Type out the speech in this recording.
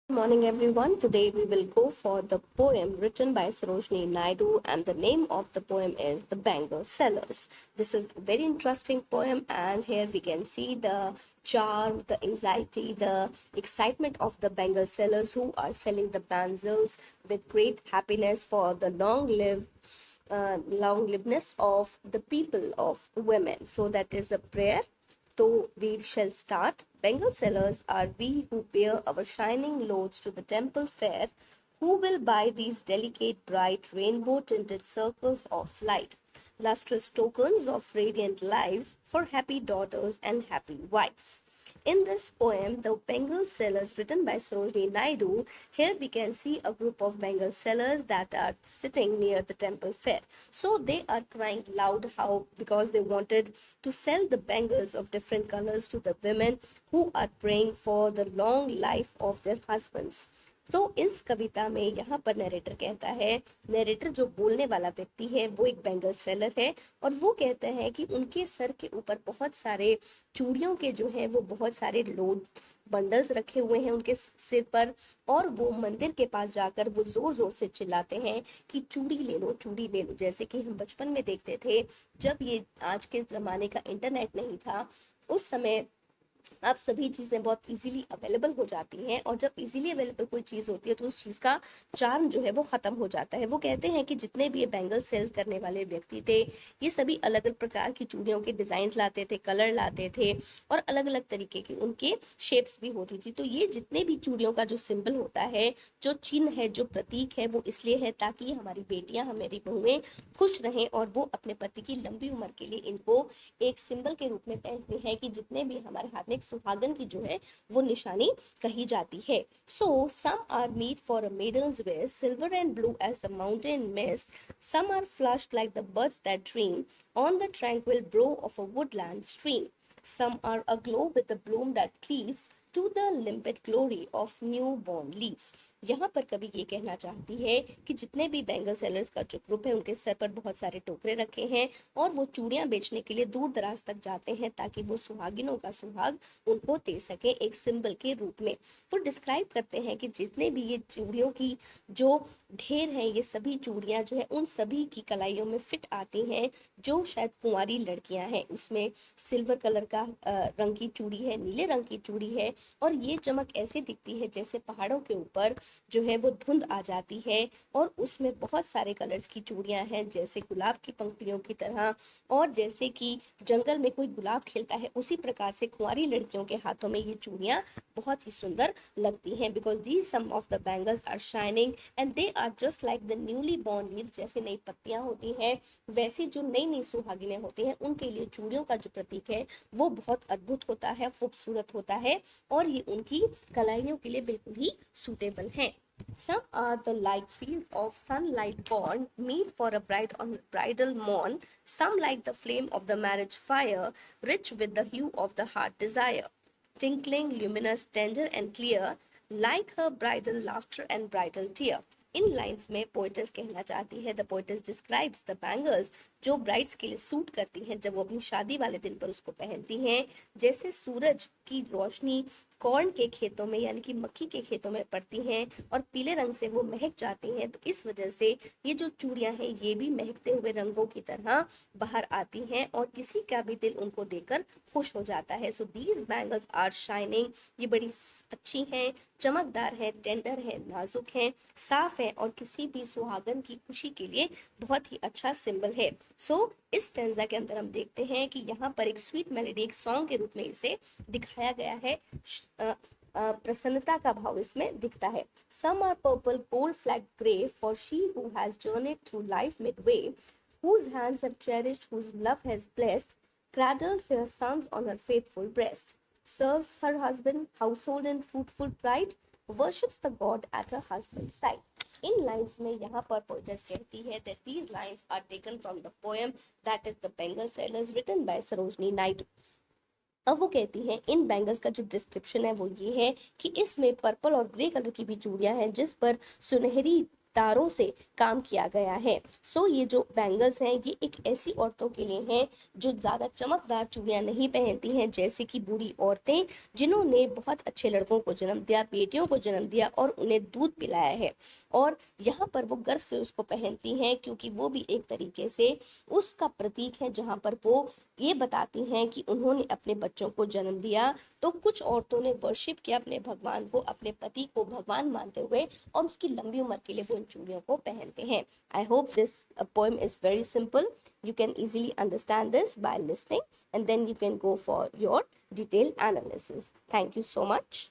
Good morning, everyone. Today we will go for the poem written by Sarojini Naidu, and the name of the poem is The Bangle Sellers. This is a very interesting poem, and here we can see the charm, the anxiety, the excitement of the bangle sellers who are selling the bangles with great happiness for the long liveness of the people of women. So that is a prayer. So we shall start. Bengal sellers are we who bear our shining loads to the temple fair. Who will buy these delicate, bright, rainbow tinted circles of light, lustrous tokens of radiant lives for happy daughters and happy wives? In this poem, The Bengal Sellers, written by Sarojini Naidu, here we can see a group of Bengal sellers that are sitting near the temple fair. So they are crying loud how because they wanted to sell the bangles of different colors to the women who are praying for the long life of their husbands. तो इस कविता में यहाँ पर narrator कहता है, narrator जो बोलने वाला व्यक्ति है वो एक बैंगल सेलर है और वो कहते हैं कि उनके सर के ऊपर बहुत सारे चूड़ियों के जो है वो बहुत सारे लोड बंडल्स रखे हुए हैं उनके सिर पर, और वो मंदिर के पास जाकर वो जोर जोर से चिल्लाते हैं कि चूड़ी ले लो, चूड़ी ले लो। जैसे कि हम बचपन में देखते थे, जब ये आज के जमाने का इंटरनेट नहीं था, उस समय अब सभी चीज़ें बहुत इजीली अवेलेबल हो जाती हैं, और जब इजीली अवेलेबल कोई चीज़ होती है तो उस चीज़ का चार्म जो है वो ख़त्म हो जाता है। वो कहते हैं कि जितने भी ये बैंगल सेल करने वाले व्यक्ति थे, ये सभी अलग अलग प्रकार की चूड़ियों के डिज़ाइंस लाते थे, कलर लाते थे, और अलग अलग तरीके की उनके शेप्स भी होती थी। तो ये जितने भी चूड़ियों का जो सिंबल होता है, जो चिन्ह है, जो प्रतीक है, वो इसलिए है ताकि हमारी बेटियां, हमारी बहुएं खुश रहें, और वो अपने पति की लंबी उम्र के लिए इनको एक सिंबल के रूप में पहनते हैं कि जितने भी हमारे हाथ में सुहागन की जो है वो निशानी कही जाती है। So some are meet for a maiden's wear silver and blue as the mountain mist, some are flushed like the buds that dream on the tranquil brow of a woodland stream, some are aglow with the bloom that cleaves to the limpid glory of newborn leaves। यहाँ पर कवि ये कहना चाहती है कि जितने भी बैंगल सेलर्स का जो ग्रुप है उनके सर पर बहुत सारे टोकरे रखे हैं, और वो चूड़ियां बेचने के लिए दूर दराज तक जाते हैं ताकि वो सुहागिनों का सुहाग उनको दे सके एक सिंबल के रूप में। वो डिस्क्राइब करते हैं कि जितने भी ये चूड़ियों की जो ढेर है, ये सभी चूड़ियां जो है उन सभी की कलाइयों में फिट आती हैं जो शायद कुंवारी लड़कियां हैं। उसमें सिल्वर कलर का रंग की चूड़ी है, नीले रंग की चूड़ी है, और ये चमक ऐसे दिखती है जैसे पहाड़ों के ऊपर जो है वो धुंध आ जाती है, और उसमें बहुत सारे कलर्स की चूड़ियां हैं जैसे गुलाब की पंखुड़ियों की तरह, और जैसे कि जंगल में कोई गुलाब खिलता है उसी प्रकार से कुंवारी लड़कियों के हाथों में ये चूड़ियां बहुत ही सुंदर लगती हैं। Because these some of the bangles are shining and they are just like the newly born leaves. जैसे नई पत्तियां होती हैं वैसी जो नई नई सुहागिनें होती हैं उनके लिए चूड़ियों का जो प्रतीक है वो बहुत अद्भुत होता है, खूबसूरत होता है, और ये उनकी कलाइयों के लिए बिल्कुल ही सूटेबल है। Some are the light fields of sunlight born, meet for a bride on bridal morn. Some like the flame of the marriage fire, rich with the hue of the heart desire. Tinkling, luminous, tender and clear, like her bridal laughter and bridal tear. In lines में poet's कहना चाहती है, the poet's describes the bangles जो brides के लिए suit करती हैं जब वो अपनी शादी वाले दिन पर उसको पहनती हैं, जैसे सूरज की रोशनी कॉर्न के खेतों में यानी कि मक्की के खेतों में पड़ती हैं और पीले रंग से वो महक जाती हैं। तो इस वजह से ये जो चूड़ियां हैं ये भी महकते हुए रंगों की तरह बाहर आती हैं, और किसी का भी दिल उनको देखकर खुश हो जाता है। So these bangles are shining, ये बड़ी अच्छी हैं, चमकदार है, टेंडर है, नाजुक है, साफ है, और किसी भी सुहागन की खुशी के लिए बहुत ही अच्छा सिंबल है। सो इस स्टेंजा के अंदर हम देखते हैं कि यहाँ पर एक स्वीट मेलोडी, एक सॉन्ग के रूप में इसे दिखाया गया है। प्रसन्नता का भाव इसमें दिखता है। Some are purple gold flag grey for she who has journeyed through life midway, whose hands have cherished, whose love has blessed, cradled fair sons on her faithful breast, serves her husband, household and fruitful pride, worships the God at her husband's side। In lines में यहाँ पर poet's कहती है that these lines are taken from the poem that is the Bengal Sailors written by Sarojini Naidu। अब वो कहती हैं इन bangles का जो डिस्क्रिप्शन है वो ये है कि इसमें पर्पल और ग्रे कलर की भी चूड़ियां हैं जिस पर सुनहरी तारों से काम किया गया है। सो ये जो बैंगल्स हैं ये एक ऐसी औरतों के लिए हैं जो ज़्यादा चमकदार चूड़ियां नहीं पहनती हैं, जैसे कि बूढ़ी औरतें जिन्होंने बहुत अच्छे लड़कों को जन्म दिया, बेटियों को जन्म दिया और उन्हें दूध पिलाया है, और यहाँ पर वो गर्व से उसको पहनती हैं क्योंकि वो भी एक तरीके से उसका प्रतीक है, जहाँ पर वो ये बताती हैं कि उन्होंने अपने बच्चों को जन्म दिया। तो कुछ औरतों ने वर्शिप किया अपने भगवान को, अपने पति को भगवान मानते हुए, और उसकी लंबी उम्र के लिए वो इन चूड़ियों को पहनते हैं। I hope this poem is very simple. You can easily understand this by listening, and then you can go for your detailed analysis. Thank you so much.